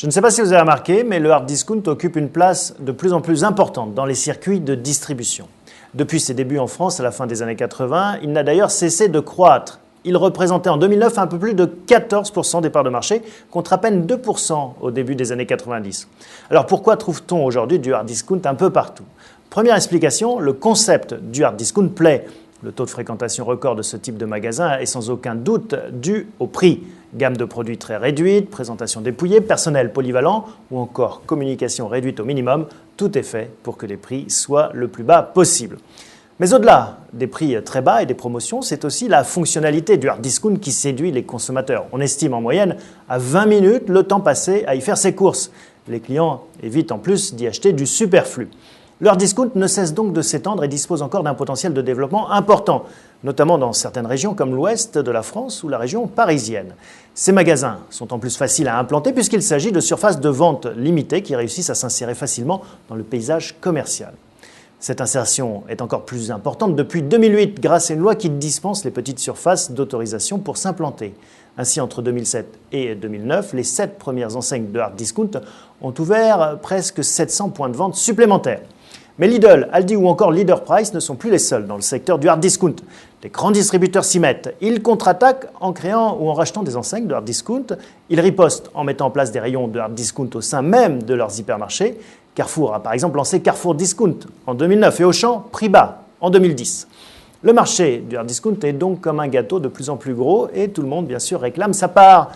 Je ne sais pas si vous avez remarqué, mais le hard discount occupe une place de plus en plus importante dans les circuits de distribution. Depuis ses débuts en France à la fin des années 80, il n'a d'ailleurs cessé de croître. Il représentait en 2009 un peu plus de 14% des parts de marché, contre à peine 2% au début des années 90. Alors pourquoi trouve-t-on aujourd'hui du hard discount un peu partout? Première explication, le concept du hard discount plaît. Le taux de fréquentation record de ce type de magasin est sans aucun doute dû au prix. Gamme de produits très réduite, présentation dépouillée, personnel polyvalent ou encore communication réduite au minimum, tout est fait pour que les prix soient le plus bas possible. Mais au-delà des prix très bas et des promotions, c'est aussi la fonctionnalité du hard discount qui séduit les consommateurs. On estime en moyenne à 20 minutes le temps passé à y faire ses courses. Les clients évitent en plus d'y acheter du superflu. Le hard discount ne cesse donc de s'étendre et dispose encore d'un potentiel de développement important, notamment dans certaines régions comme l'ouest de la France ou la région parisienne. Ces magasins sont en plus faciles à implanter puisqu'il s'agit de surfaces de vente limitées qui réussissent à s'insérer facilement dans le paysage commercial. Cette insertion est encore plus importante depuis 2008 grâce à une loi qui dispense les petites surfaces d'autorisation pour s'implanter. Ainsi, entre 2007 et 2009, les 7 premières enseignes de hard discount ont ouvert presque 700 points de vente supplémentaires. Mais Lidl, Aldi ou encore Leader Price ne sont plus les seuls dans le secteur du hard discount. Les grands distributeurs s'y mettent. Ils contre-attaquent en créant ou en rachetant des enseignes de hard discount. Ils ripostent en mettant en place des rayons de hard discount au sein même de leurs hypermarchés. Carrefour a par exemple lancé Carrefour Discount en 2009 et Auchan Prix Bas en 2010. Le marché du hard discount est donc comme un gâteau de plus en plus gros et tout le monde bien sûr réclame sa part.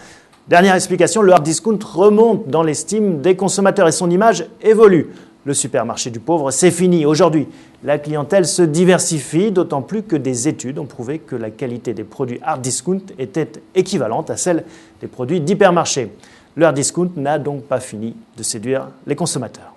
Dernière explication, le hard discount remonte dans l'estime des consommateurs et son image évolue. Le supermarché du pauvre, c'est fini. Aujourd'hui, la clientèle se diversifie, d'autant plus que des études ont prouvé que la qualité des produits hard discount était équivalente à celle des produits d'hypermarché. Le hard discount n'a donc pas fini de séduire les consommateurs.